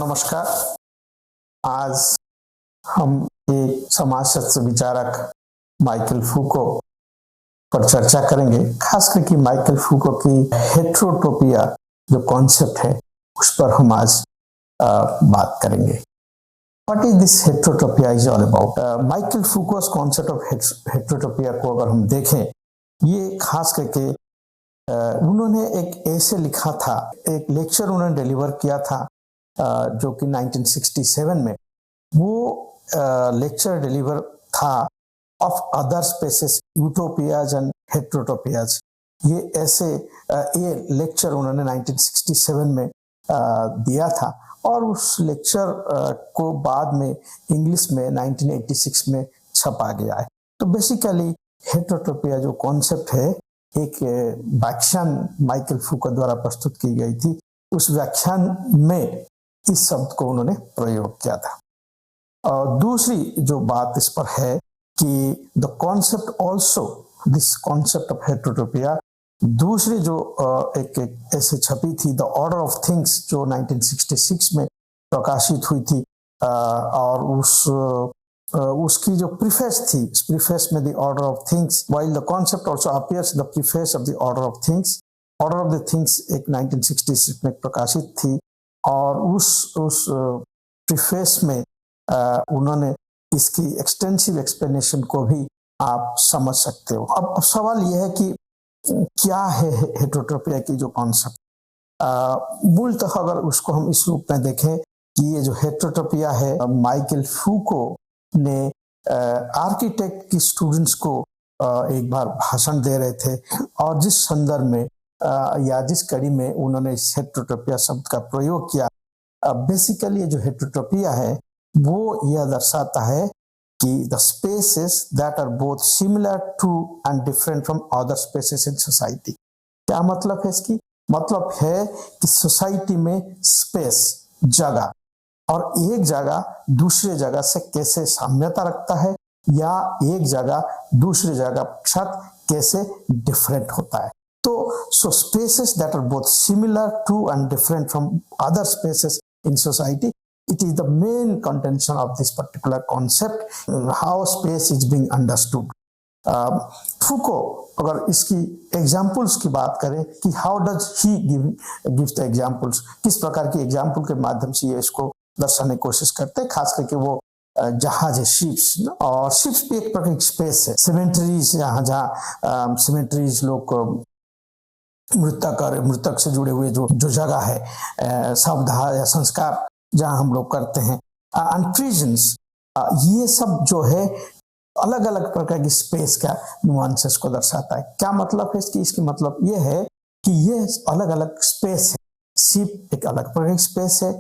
नमस्कार। आज हम एक समाजशास्त्र विचारक माइकल फूको पर चर्चा करेंगे, खास करके माइकल फूको की हेट्रोटोपिया जो कॉन्सेप्ट है उस पर हम आज बात करेंगे। What is this heterotopia is all about? Michael Foucault's concept of heterotopia को अगर हम देखें, ये खास करके उन्होंने एक ऐसे लिखा था, एक लेक्चर उन्होंने डिलीवर किया था जो कि 1967 में वो लेक्चर डिलीवर था ऑफ अदर स्पेसेस यूटोपियाज एंड हेट्रोटोपियाज। ये ऐसे ये लेक्चर उन्होंने 1967 में दिया था और उस लेक्चर को बाद में इंग्लिश में 1986 में छपा गया है। तो बेसिकली हेट्रोटोपिया जो कॉन्सेप्ट है, एक व्याख्यान माइकल फूको द्वारा प्रस्तुत की गई थी। उस व्याख्यान में इस शब्द को उन्होंने प्रयोग किया था। और दूसरी जो बात इस पर है कि the concept also, this concept of heterotopia, दूसरी जो एक ऐसे छपी थी द ऑर्डर ऑफ थिंग्स जो 1966 में प्रकाशित हुई थी और उसकी जो प्रीफेस थी, इस प्रीफेस में the order of things, while the concept also appears the preface of the order of things. Order of the things एक 1966 में प्रकाशित थी और उस प्रीफेस में उन्होंने इसकी एक्सटेंसिव एक्सप्लेनेशन को भी आप समझ सकते हो। अब सवाल यह है कि क्या है हेट्रोटोपिया की जो कॉन्सेप्ट, मूलतः अगर उसको हम इस रूप में देखें कि ये जो हेट्रोटोपिया है, माइकल फूको ने आर्किटेक्ट की स्टूडेंट्स को एक बार भाषण दे रहे थे और जिस संदर्भ में या जिस कड़ी में उन्होंने इस हेट्रोटोपिया शब्द का प्रयोग किया, बेसिकली ये जो हेट्रोटोपिया है वो यह दर्शाता है कि the spaces that are both similar to and different from other spaces in society. क्या मतलब है इसकी? मतलब है कि सोसाइटी में स्पेस, जगह, और एक जगह दूसरे जगह से कैसे साम्यता रखता है या एक जगह दूसरे जगह के साथ कैसे डिफरेंट होता है। तो so spaces that are both similar to and different from other spaces in society, it is the main contention of this particular concept, how space is being understood. फूको अगर इसकी एग्जाम्पल्स की बात करें कि how does he give the examples, किस प्रकार की example के माध्यम से ये इसको दर्शाने की कोशिश करते हैं, खास करके वो जहाज है, शिप्स, और शिप्स भी एक प्रकार की स्पेस है। सिमेट्रीज, जहाँ सिमेट्रीज लोग मृतक से जुड़े हुए जो जगह है, शवदाह या संस्कार जहां हम लोग करते हैं, प्रिजन्स, ये सब जो है अलग अलग प्रकार की स्पेस का नुआंसेस को दर्शाता है। क्या मतलब है इसकी? इसकी मतलब ये है कि ये अलग अलग स्पेस है। शिप एक अलग प्रकार की स्पेस है,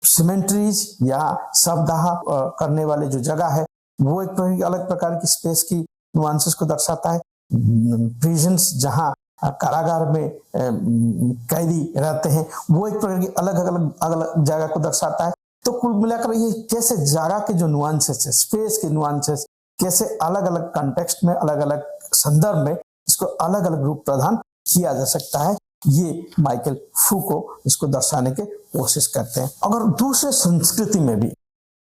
सिमेट्रीज या शवदाह करने वाले जो जगह है वो एक अलग प्रकार की स्पेस की नुआंसेस को दर्शाता है। प्रिजन्स, जहां कारागार में कैदी रहते हैं, वो एक प्रकार की अलग जगह को दर्शाता है। तो कुल मिलाकर ये कैसे जगह के जो नुआंसेस है, स्पेस के नुआंसेस, कैसे अलग अलग कॉन्टेक्स्ट में, अलग अलग संदर्भ में इसको अलग अलग रूप प्रदान किया जा सकता है, ये माइकल फूको इसको दर्शाने की कोशिश करते हैं। अगर दूसरे संस्कृति में भी,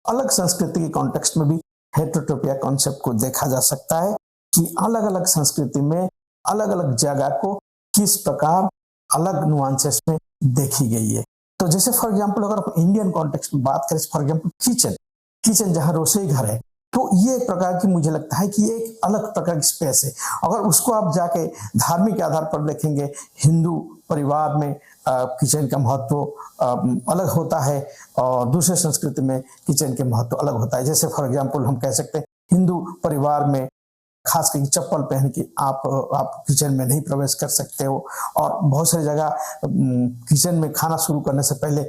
अलग संस्कृति के कॉन्टेक्स्ट में भी हेट्रोटोपिया कॉन्सेप्ट को देखा जा सकता है कि अलग अलग संस्कृति में अलग अलग जगह को किस प्रकार अलग नुआंसेस में देखी गई है। तो जैसे फॉर एग्जांपल अगर आप इंडियन कॉन्टेक्स्ट में बात करें, फॉर एग्जांपल किचन जहां रसोई घर है, तो ये एक प्रकार की, मुझे लगता है कि ये एक अलग प्रकार की स्पेस है। अगर उसको आप जाके धार्मिक आधार पर देखेंगे, हिंदू परिवार में किचन का महत्व अलग होता है और दूसरे संस्कृति में किचन के महत्व अलग होता है। जैसे फॉर एग्जांपल हम कह सकते हैं हिंदू परिवार में खास करके चप्पल पहन के आप किचन में नहीं प्रवेश कर सकते हो, और बहुत सारी जगह किचन में खाना शुरू करने से पहले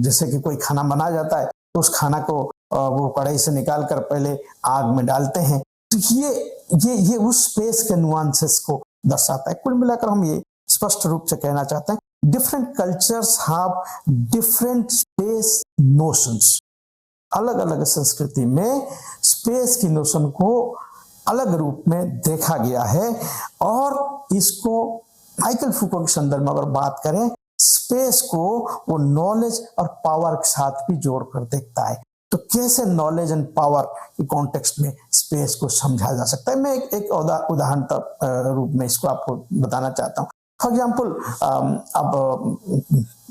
जैसे कि कोई खाना बनाया जाता है तो उस खाना को वो कढ़ाई से निकाल कर पहले आग में डालते हैं। तो ये उस स्पेस के नुआंसेस को दर्शाता है। कुल मिलाकर हम ये स्पष्ट रूप से कहना चाहते हैं, different cultures have different space notions. अलग अलग संस्कृति में स्पेस की नोशन को अलग रूप में देखा गया है और इसको माइकल फूको के संदर्भ में अगर बात करें स्पेस को वो नॉलेज और पावर के साथ भी जोड़कर देखता है। तो कैसे नॉलेज एंड पावर के कॉन्टेक्स्ट में स्पेस को समझा जा सकता है, मैं एक उदाहरण रूप में इसको आपको बताना चाहता हूँ। फॉर एग्जाम्पल, अब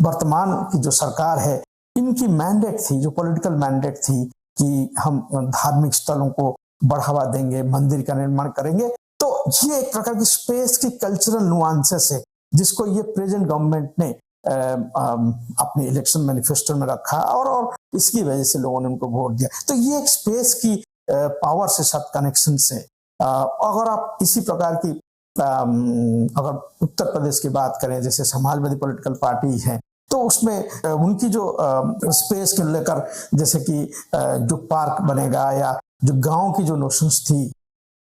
वर्तमान की जो सरकार है, इनकी मैंडेट थी, जो पॉलिटिकल मैंडेट थी कि हम धार्मिक स्थलों को बढ़ावा देंगे, मंदिर का निर्माण करेंगे। तो ये एक प्रकार की स्पेस की कल्चरल नुआंसेस है जिसको ये प्रेजेंट गवर्नमेंट ने अपने इलेक्शन मैनिफेस्टो में रखा और इसकी वजह से लोगों ने उनको वोट दिया। तो ये एक स्पेस की पावर से सब कनेक्शन से, अगर आप इसी प्रकार की अगर उत्तर प्रदेश की बात करें, जैसे समाजवादी पॉलिटिकल पार्टी है, तो उसमें उनकी जो स्पेस को लेकर, जैसे कि जो पार्क बनेगा या जो गांव की जो नोशंस थी,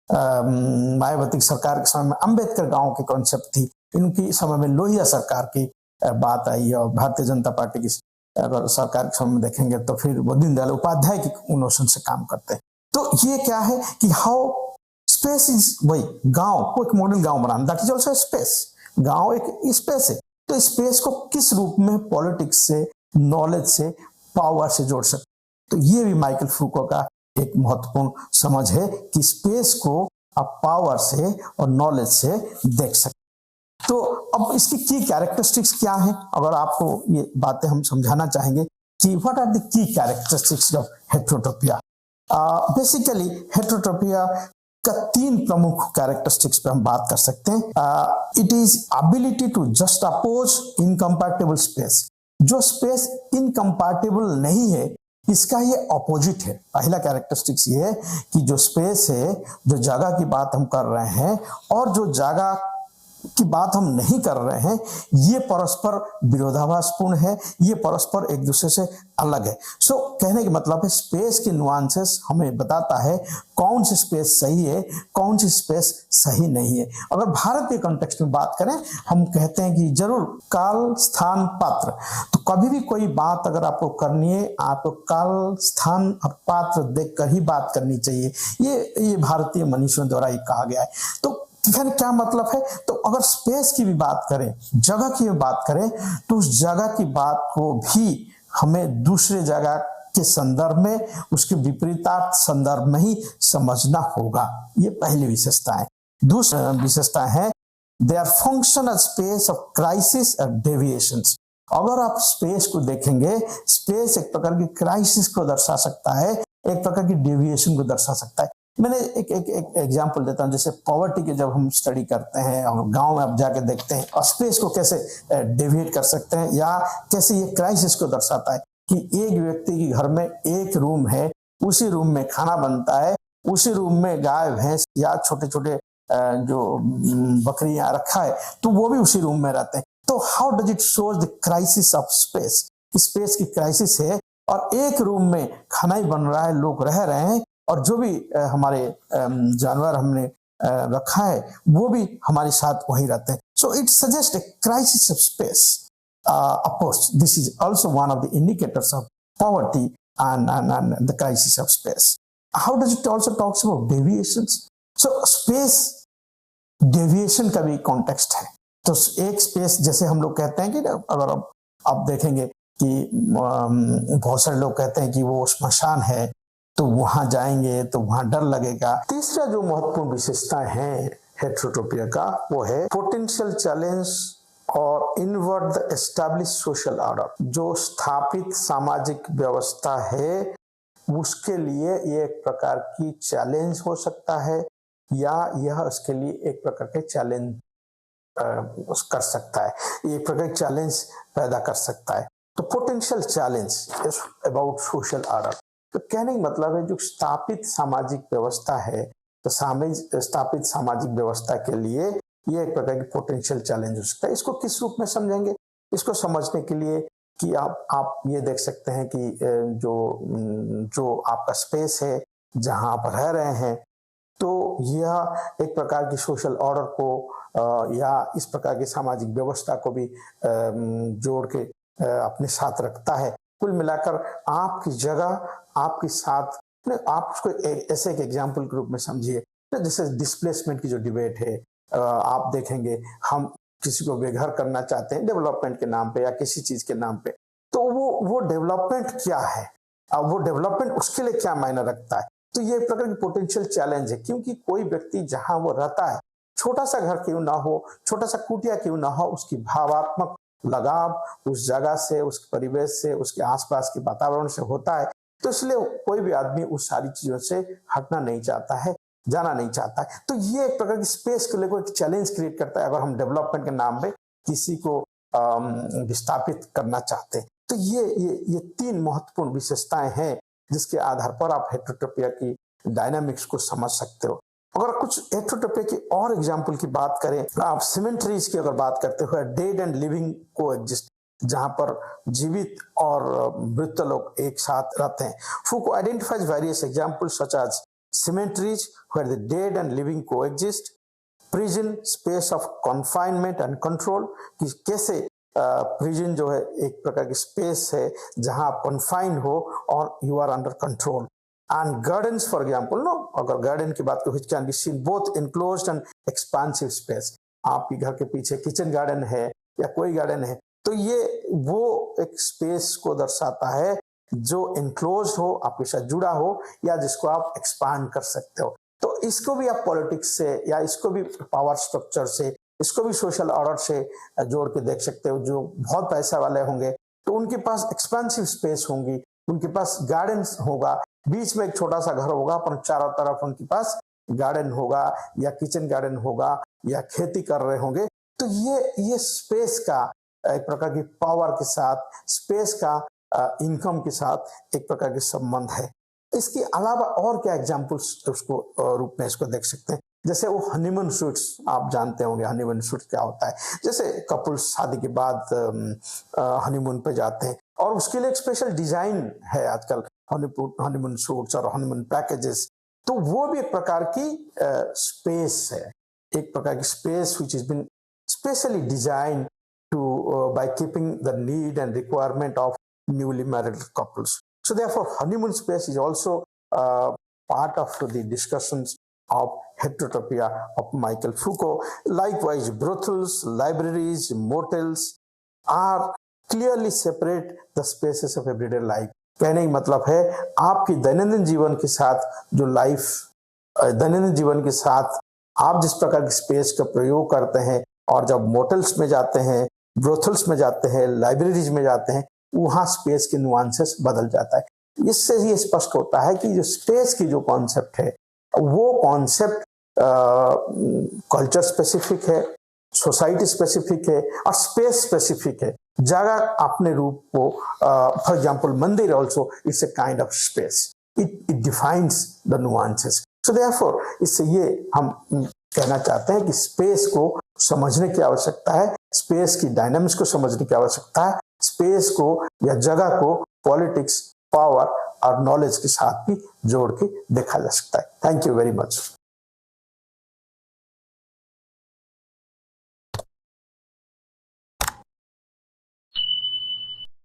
मायावती सरकार के समय में अंबेडकर गांव की कॉन्सेप्ट थी, इनकी समय में लोहिया सरकार की बात आई, और भारतीय जनता पार्टी की अगर सरकार के समय में देखेंगे तो फिर वो दीनदयाल उपाध्याय की नोशन से काम करते हैं। तो ये क्या है कि हाउ स्पेस इज, वही गांव को एक मॉडर्न गांव बनाना, दैट इज ऑल्सो स्पेस। गांव एक स्पेस है, तो स्पेस को किस रूप में पॉलिटिक्स से, नॉलेज से, पावर से जोड़ सकते। तो ये भी माइकल फूको का एक महत्वपूर्ण समझ है कि स्पेस को आप पावर से और नॉलेज से देख सकते। तो अब इसकी की कैरेक्टरिस्टिक्स क्या है, अगर आपको ये बातें हम समझाना चाहेंगे कि what are the key characteristics of heterotopia. Basically heterotopia का 3 प्रमुख कैरेक्टरिस्टिक्स पे हम बात कर सकते हैं। It is ability to just oppose incompatible space. जो स्पेस इनकम्पैटिबल नहीं है, इसका ये ऑपोजिट है। पहला कैरेक्टरिस्टिक्स ये है कि जो स्पेस है, जो जगह की बात हम कर रहे हैं और जो जगह की बात हम नहीं कर रहे हैं, ये परस्पर विरोधाभासपूर्ण है, ये परस्पर एक दूसरे से अलग है। सो कहने का मतलब है स्पेस की नुआंसेस हमें बताता है कौन सी स्पेस सही है, कौन सी स्पेस सही नहीं है। अगर भारत के कॉन्टेक्स्ट में बात करें, हम कहते हैं कि जरूर काल, स्थान, पात्र। तो कभी भी कोई बात अगर आपको करनी है, आपको काल, स्थान और पात्र देखकर ही बात करनी चाहिए। ये भारतीय मनीषियों द्वारा ही कहा गया है। तो क्या मतलब है, तो अगर स्पेस की भी बात करें, जगह की भी बात करें, तो उस जगह की बात को भी हमें दूसरे जगह के संदर्भ में, उसके विपरीतार्थ संदर्भ में ही समझना होगा। ये पहली विशेषता है। दूसरी विशेषता है they are function as space of crisis and deviations. अगर आप स्पेस को देखेंगे, स्पेस एक प्रकार की क्राइसिस को दर्शा सकता है, एक प्रकार की डेविएशन को दर्शा सकता है। मैंने एक एग्जांपल देता हूं, जैसे पॉवर्टी के जब हम स्टडी करते हैं और गांव में आप जाके देखते हैं और स्पेस को कैसे डेविएट कर सकते हैं, या कैसे ये क्राइसिस को दर्शाता है कि एक व्यक्ति के घर में एक रूम है, उसी रूम में खाना बनता है, उसी रूम में गाय भैंस या छोटे छोटे जो बकरियां रखा है, तो वो भी उसी रूम में रहते हैं। तो how does it shows the crisis of space. Space की क्राइसिस है और एक रूम में खाना ही बन रहा है, लोग रह रहे हैं, और जो भी हमारे जानवर हमने रखा है वो भी हमारे साथ वहीं रहते हैं। So it suggest a crisis of space. Of course this is also one of the indicators of poverty and the crisis of space. How does it also talks about deviations. So space deviation का भी context है। तो एक space, जैसे हम लोग कहते हैं कि अगर आप देखेंगे कि बहुत सारे लोग कहते हैं कि वो श्मशान है, तो वहां जाएंगे तो वहां डर लगेगा। तीसरा जो महत्वपूर्ण विशेषता है हेटेरोटोपिया का, वो है पोटेंशियल चैलेंज और invert the establish social order. जो स्थापित सामाजिक व्यवस्था है उसके लिए ये एक प्रकार की चैलेंज हो सकता है, या यह उसके लिए एक प्रकार के चैलेंज कर सकता है, एक प्रकार के चैलेंज पैदा कर सकता है। तो potential challenge about social order, तो कहने का मतलब है जो स्थापित सामाजिक व्यवस्था है, तो स्थापित सामाजिक व्यवस्था के लिए ये एक प्रकार की पोटेंशियल चैलेंज हो सकता है। इसको किस रूप में समझेंगे, इसको समझने के लिए कि आप ये देख सकते हैं कि जो आपका स्पेस है जहां आप रह रहे हैं, तो यह एक प्रकार की सोशल ऑर्डर को या इस प्रकार की सामाजिक व्यवस्था को भी जोड़ के अपने साथ रखता है। कुल मिलाकर आपकी जगह आपके साथ, आप उसको ऐसे एक एग्जाम्पल के रूप में समझिए, जैसे डिस्प्लेसमेंट की जो डिबेट है, आप देखेंगे हम किसी को बेघर करना चाहते हैं डेवलपमेंट के नाम पे या किसी चीज के नाम पे, तो वो डेवलपमेंट क्या है, अब वो डेवलपमेंट उसके लिए क्या मायने रखता है। तो ये एक प्रकार की पोटेंशियल चैलेंज है, क्योंकि कोई व्यक्ति जहां वो रहता है, छोटा सा घर क्यों ना हो, छोटा सा कुटिया क्यों ना हो, उसकी भावात्मक लगाव उस जगह से, उस परिवेश से, उसके आसपास के वातावरण से होता है। तो इसलिए कोई भी आदमी उस सारी चीजों से हटना नहीं चाहता है, जाना नहीं चाहता है। तो ये एक प्रकार की स्पेस को लेकर एक चैलेंज क्रिएट करता है अगर हम डेवलपमेंट के नाम पे किसी को विस्थापित करना चाहते हैं। तो ये तीन महत्वपूर्ण विशेषताएं हैं जिसके आधार पर आप हेटेरोटोपिया की डायनामिक्स को समझ सकते हो। अगर कुछ हेटेरोटोपिया की और एग्जांपल की बात करें, आप सिमेट्रीज की अगर बात करते हुए, डेड एंड लिविंग को एग्जिस्ट, जहां पर जीवित और मृत लोग एक साथ रहते हैं। Foucault identifies various examples such as symmetries where the dead and living coexist, prison space of confinement and control, कि कैसे प्रिजन जो है एक प्रकार की स्पेस है जहां आप कन्फाइन हो और you are under control. And gardens for example, no अगर गार्डन की बात करें, which can be seen both enclosed and expansive space, आपके घर के पीछे किचन गार्डन है या कोई गार्डन है, तो ये वो एक स्पेस को दर्शाता है जो इनक्लोज हो, आपके साथ जुड़ा हो, या जिसको आप एक्सपांड कर सकते हो। तो इसको भी आप पॉलिटिक्स से या इसको भी पावर स्ट्रक्चर से, इसको भी सोशल ऑर्डर से जोड़ के देख सकते हो। जो बहुत पैसा वाले होंगे तो उनके पास एक्सपेंसिव स्पेस होंगी, उनके पास गार्डन होगा, बीच में एक छोटा सा घर होगा पर चारों तरफ उनके पास गार्डन होगा या किचन गार्डन होगा या खेती कर रहे होंगे। तो ये स्पेस का एक प्रकार की पावर के साथ, स्पेस का इनकम के साथ एक प्रकार के संबंध है। इसके अलावा और क्या एग्जांपल्स उसको रूप में इसको देख सकते हैं, जैसे वो हनीमून शूट्स, आप जानते होंगे हनीमून शूट क्या होता है। जैसे कपल्स शादी के बाद हनीमून पे जाते हैं और उसके लिए एक स्पेशल डिजाइन है आजकल, हनीमून शूट्स और हनीमून पैकेजेस। तो वो भी एक प्रकार की स्पेस है, एक प्रकार की space which is been specially design to by keeping the need and requirement of newly married couples. So therefore honeymoon space is also part of the discussions of heterotopia of Michael Foucault. Likewise, brothels, libraries, motels are clearly separate the spaces of everyday life. कहने का मतलब है आपकी दैनंदिन जीवन के साथ जो लाइफ, दैनंदिन जीवन के साथ आप जिस प्रकार की स्पेस का प्रयोग करते हैं, और जब मोटल्स में जाते हैं, ब्रोथल्स में जाते हैं, लाइब्रेरीज में जाते हैं, वहां स्पेस के नुआंसेस बदल जाता है। इससे ये स्पष्ट होता है कि जो स्पेस की जो कॉन्सेप्ट है वो कॉन्सेप्ट कल्चर स्पेसिफिक है, सोसाइटी स्पेसिफिक है और स्पेस स्पेसिफिक है। जगह अपने रूप को, फॉर एग्जांपल मंदिर also it's a kind of space, it defines the nuances. So therefore इससे ये हम कहना चाहते हैं कि स्पेस को समझने की आवश्यकता है, स्पेस की डायनामिक्स को समझने की आवश्यकता है, स्पेस को या जगह को पॉलिटिक्स, पावर और नॉलेज के साथ भी जोड़ के देखा जा सकता है। Thank you very much.